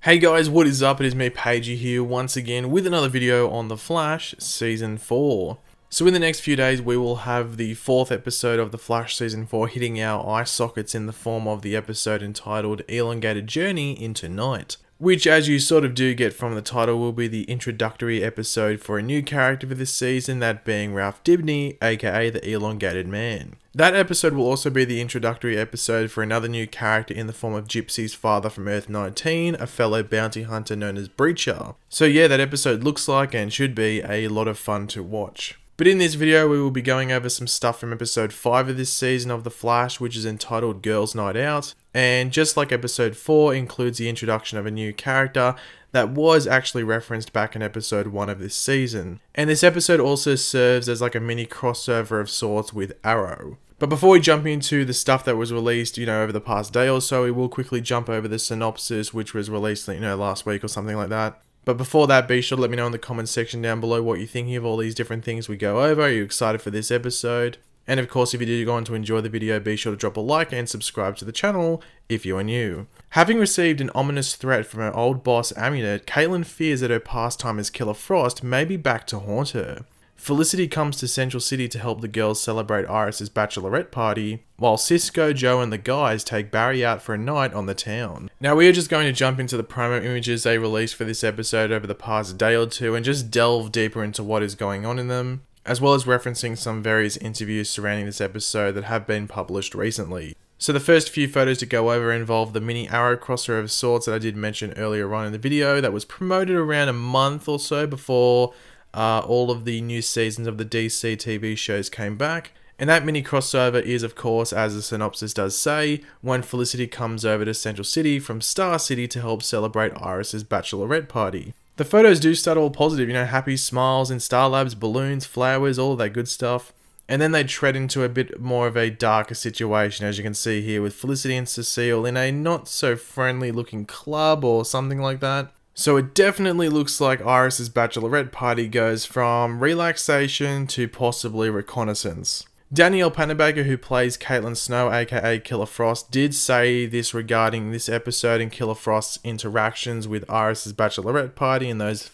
Hey guys, what is up? It is me, Pagey here, once again with another video on The Flash Season 4. So in the next few days, we will have the 4th episode of The Flash Season 4 hitting our eye sockets in the form of the episode entitled Elongated Journey into Night. Which, as you sort of do get from the title, will be the introductory episode for a new character for this season, that being Ralph Dibny, aka the Elongated Man. That episode will also be the introductory episode for another new character in the form of Gypsy's father from Earth 19, a fellow bounty hunter known as Breacher. So yeah, that episode looks like and should be a lot of fun to watch. But in this video, we will be going over some stuff from episode 5 of this season of The Flash, which is entitled Girls Night Out. And just like episode 4 includes the introduction of a new character that was actually referenced back in episode 1 of this season. And this episode also serves as like a mini crossover of sorts with Arrow. But before we jump into the stuff that was released, over the past day or so, we will quickly jump over the synopsis, which was released, last week or something like that. But before that, be sure to let me know in the comments section down below what you're thinking of all these different things we go over. Are you excited for this episode? And of course, if you do go on to enjoy the video, be sure to drop a like and subscribe to the channel if you are new. Having received an ominous threat from her old boss, Amunet, Caitlin fears that her pastime as Killer Frost may be back to haunt her. Felicity comes to Central City to help the girls celebrate Iris's bachelorette party, while Cisco, Joe and the guys take Barry out for a night on the town. Now we are just going to jump into the promo images they released for this episode over the past day or two and just delve deeper into what is going on in them, as well as referencing some various interviews surrounding this episode that have been published recently. So the first few photos to go over involve the mini Arrow crosser of sorts that I did mention earlier on in the video that was promoted around a month or so before all of the new seasons of the DC TV shows came back. And that mini crossover is, of course, as the synopsis does say, when Felicity comes over to Central City from Star City to help celebrate Iris's bachelorette party. The photos do start all positive, happy smiles in Star Labs, balloons, flowers, all of that good stuff. And then they tread into a bit more of a darker situation, as you can see here, with Felicity and Cecile in a not so friendly looking club or something like that. So it definitely looks like Iris's bachelorette party goes from relaxation to possibly reconnaissance. Danielle Panabaker, who plays Caitlin Snow, aka Killer Frost, did say this regarding this episode and Killer Frost's interactions with Iris's bachelorette party and those,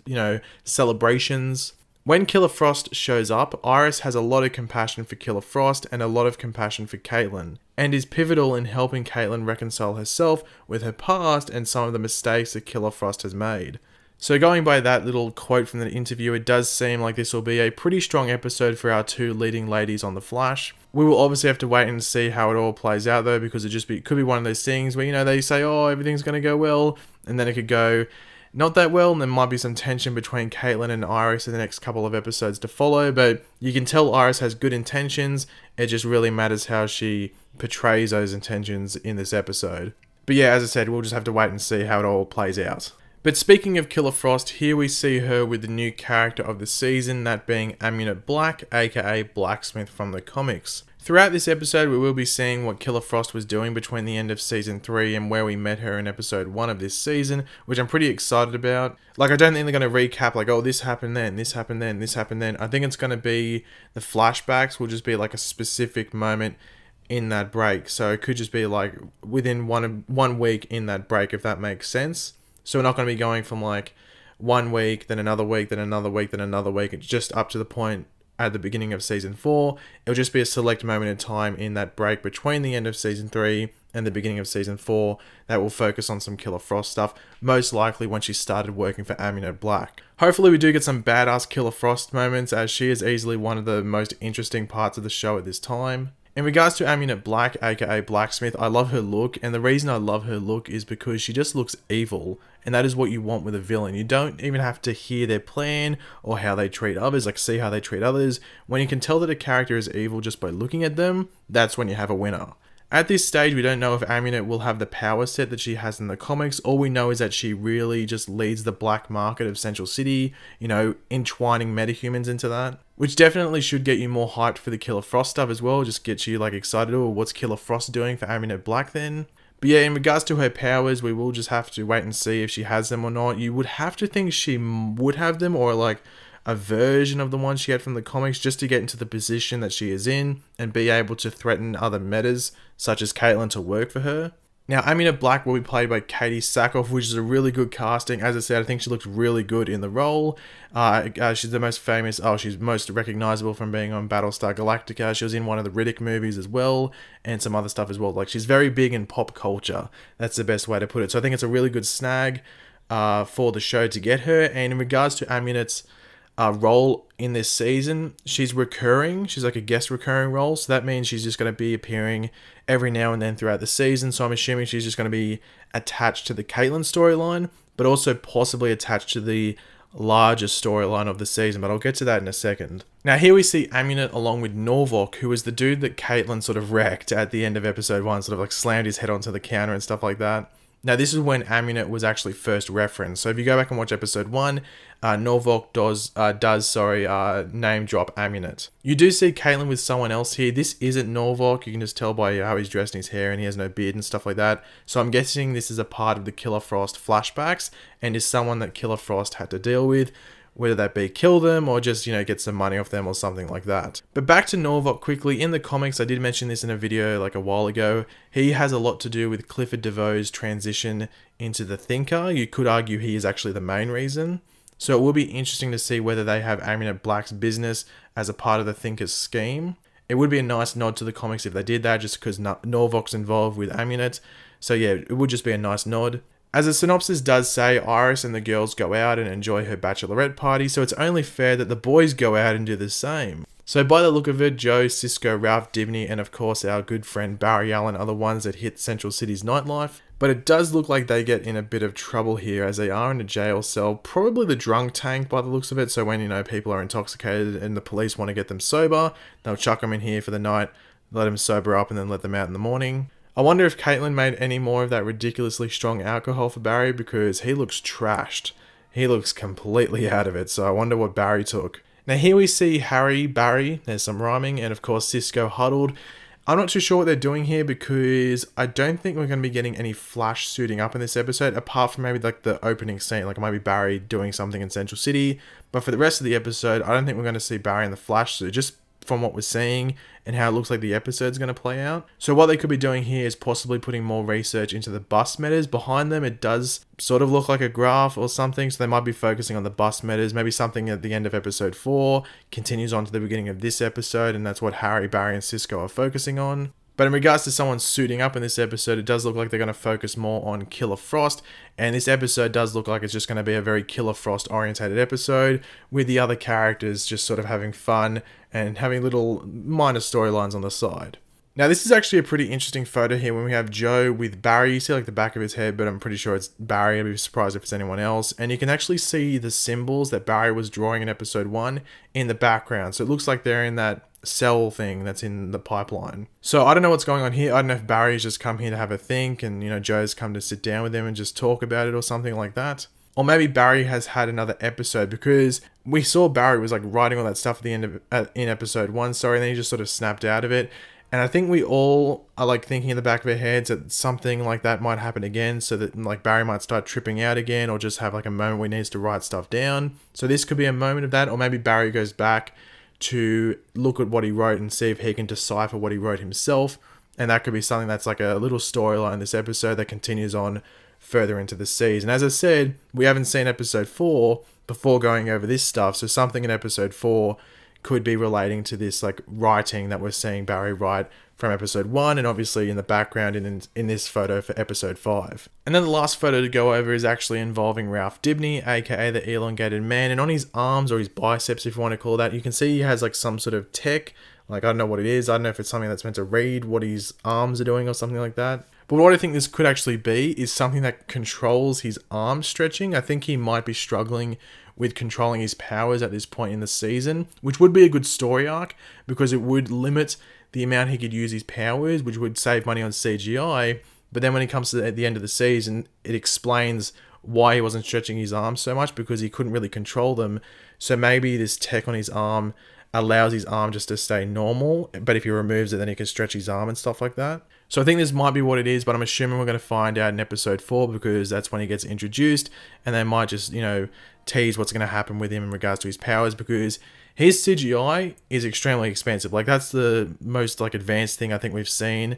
celebrations. When Killer Frost shows up, Iris has a lot of compassion for Killer Frost and a lot of compassion for Caitlin, and is pivotal in helping Caitlin reconcile herself with her past and some of the mistakes that Killer Frost has made. So going by that little quote from the interview, it does seem like this will be a pretty strong episode for our two leading ladies on The Flash. We will obviously have to wait and see how it all plays out though, because it could be one of those things where, they say, oh, everything's going to go well, and then it could go not that well, and there might be some tension between Caitlin and Iris in the next couple of episodes to follow, but you can tell Iris has good intentions. It just really matters how she portrays those intentions in this episode. But yeah, as I said, we'll just have to wait and see how it all plays out. But speaking of Killer Frost, here we see her with the new character of the season, that being Amunet Black, aka Blacksmith from the comics. Throughout this episode, we will be seeing what Killer Frost was doing between the end of Season 3 and where we met her in Episode 1 of this season, which I'm pretty excited about. Like, I don't think they're going to recap, like, oh, this happened then, this happened then, this happened then. I think it's going to be, the flashbacks will just be like a specific moment in that break. So it could just be like within one week in that break, if that makes sense. So we're not going to be going from like 1 week, then another week, then another week, then another week. It's just up to the point at the beginning of Season 4. It'll just be a select moment in time in that break between the end of Season 3 and the beginning of Season 4 that will focus on some Killer Frost stuff, most likely when she started working for Amunet Black. Hopefully we do get some badass Killer Frost moments, as she is easily one of the most interesting parts of the show at this time. In regards to Amunet Black, aka Blacksmith, I love her look, and the reason I love her look is because she just looks evil, and that is what you want with a villain. You don't even have to hear their plan or how they treat others, like see how they treat others. When you can tell that a character is evil just by looking at them, that's when you have a winner. At this stage, we don't know if Amunet will have the power set that she has in the comics. All we know is that she really just leads the black market of Central City, entwining metahumans into that. Which definitely should get you more hyped for the Killer Frost stuff as well, just get you like excited, oh, what's Killer Frost doing for Amunet Black then? But yeah, in regards to her powers, we will just have to wait and see if she has them or not. You would have to think she would have them, or like a version of the one she had from the comics, just to get into the position that she is in and be able to threaten other metas, such as Caitlin, to work for her. Now, Amina Black will be played by Katie Sackhoff, which is a really good casting. As I said, I think she looks really good in the role. She's the most famous, she's most recognizable from being on Battlestar Galactica. She was in one of the Riddick movies as well, and some other stuff as well. Like, she's very big in pop culture. That's the best way to put it. So I think it's a really good snag for the show to get her. And in regards to Amina's role in this season, she's recurring. She's like a guest recurring role, so that means she's just going to be appearing every now and then throughout the season. So I'm assuming she's just going to be attached to the Caitlyn storyline, but also possibly attached to the larger storyline of the season, but I'll get to that in a second. Now here we see Amina along with Norvok, who was the dude that Caitlyn sort of wrecked at the end of episode 1, sort of like slammed his head onto the counter and stuff like that. Now, this is when Amina was actually first referenced. So if you go back and watch episode 1, Norvok does name drop Aminet. You do see Caitlyn with someone else here. This isn't Norvok. You can just tell by how he's dressed in his hair, and he has no beard and stuff like that. So I'm guessing this is a part of the Killer Frost flashbacks and is someone that Killer Frost had to deal with, whether that be kill them or just, get some money off them or something like that. But back to Norvok quickly. In the comics, I did mention this in a video like a while ago, he has a lot to do with Clifford DeVoe's transition into the Thinker. You could argue he is actually the main reason. So it will be interesting to see whether they have Amina Black's business as a part of the Thinker's scheme. It would be a nice nod to the comics if they did that, just because Norvok's involved with Aminet. So yeah, it would just be a nice nod. As the synopsis does say, Iris and the girls go out and enjoy her bachelorette party, so it's only fair that the boys go out and do the same. So by the look of it, Joe, Cisco, Ralph Dibny, and of course our good friend Barry Allen are the ones that hit Central City's nightlife. But it does look like they get in a bit of trouble here, as they are in a jail cell, probably the drunk tank by the looks of it. So when, people are intoxicated and the police want to get them sober, they'll chuck them in here for the night, let them sober up, and then let them out in the morning. I wonder if Caitlyn made any more of that ridiculously strong alcohol for Barry, because he looks trashed. He looks completely out of it, so I wonder what Barry took. Now here we see Harry, Barry, there's some rhyming, and of course Cisco huddled. I'm not too sure what they're doing here, because I don't think we're going to be getting any Flash suiting up in this episode, apart from maybe like the opening scene, like it might be Barry doing something in Central City. But for the rest of the episode, I don't think we're going to see Barry in the Flash suit, just from what we're seeing and how it looks like the episode's going to play out. So what they could be doing here is possibly putting more research into the bus metas. Behind them, it does sort of look like a graph or something, so they might be focusing on the bus metas. Maybe something at the end of episode 4 continues on to the beginning of this episode, and that's what Harry, Barry, and Cisco are focusing on. But in regards to someone suiting up in this episode, it does look like they're going to focus more on Killer Frost. And this episode does look like it's just going to be a very Killer Frost orientated episode, with the other characters just sort of having fun and having little minor storylines on the side. Now this is actually a pretty interesting photo here when we have Joe with Barry. You see like the back of his head, but I'm pretty sure it's Barry. I'd be surprised if it's anyone else. And you can actually see the symbols that Barry was drawing in episode 1 in the background. So it looks like they're in that cell thing that's in the pipeline. So I don't know what's going on here. I don't know if Barry's just come here to have a think and, Joe's come to sit down with him and just talk about it or something like that. Or maybe Barry has had another episode, because we saw Barry was like writing all that stuff at the end of in episode 1, and then he just sort of snapped out of it. And I think we all are like thinking in the back of our heads that something like that might happen again, so that like Barry might start tripping out again, or just have like a moment where he needs to write stuff down. So this could be a moment of that, or maybe Barry goes back to look at what he wrote and see if he can decipher what he wrote himself. And that could be something that's like a little storyline in this episode that continues on further into the season. As I said, we haven't seen episode 4 before going over this stuff, so something in episode 4 could be relating to this like writing that we're seeing Barry write from episode 1, and obviously in the background in this photo for episode 5. And then the last photo to go over is actually involving Ralph Dibny, aka the elongated man, and on his arms, or his biceps if you want to call that, you can see he has like some sort of tech. Like, I don't know what it is. I don't know if it's something that's meant to read what his arms are doing or something like that. But what I think this could actually be is something that controls his arm stretching. I think he might be struggling with controlling his powers at this point in the season, which would be a good story arc, because it would limit the amount he could use his powers, which would save money on CGI. But then when it comes to the end of the season, it explains why he wasn't stretching his arms so much, because he couldn't really control them. So maybe this tech on his arm allows his arm just to stay normal, but if he removes it, then he can stretch his arm and stuff like that. So I think this might be what it is, but I'm assuming we're going to find out in episode 4, because that's when he gets introduced, and they might just, tease what's going to happen with him in regards to his powers, because his CGI is extremely expensive. Like, that's the most like advanced thing I think we've seen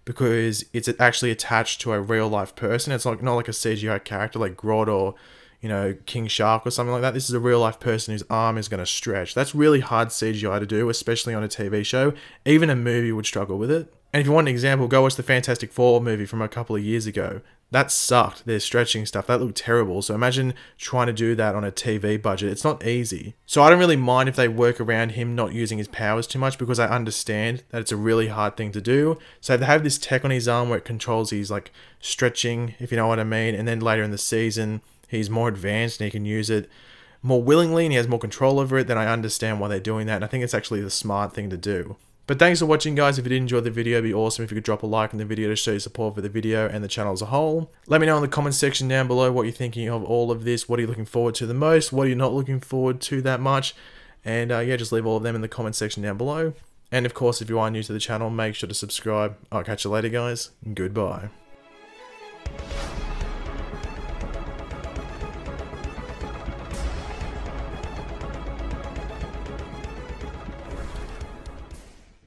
because it's actually attached to a real life person. It's like not like a CGI character like Grodd or, you know, King Shark or something like that. This is a real life person whose arm is going to stretch. That's really hard CGI to do, especially on a TV show. Even a movie would struggle with it. And if you want an example, go watch the Fantastic Four movie from a couple of years ago. That sucked. Their stretching stuff, that looked terrible. So imagine trying to do that on a TV budget. It's not easy. So I don't really mind if they work around him not using his powers too much, because I understand that it's a really hard thing to do. So if they have this tech on his arm where it controls his like stretching, if you know what I mean, and then later in the season he's more advanced and he can use it more willingly and he has more control over it, then I understand why they're doing that. And I think it's actually the smart thing to do. But thanks for watching, guys. If you did enjoy the video, it'd be awesome if you could drop a like on the video to show your support for the video and the channel as a whole. Let me know in the comments section down below what you're thinking of all of this. What are you looking forward to the most? What are you not looking forward to that much? And yeah, just leave all of them in the comments section down below. And of course, if you are new to the channel, make sure to subscribe. I'll catch you later, guys. Goodbye.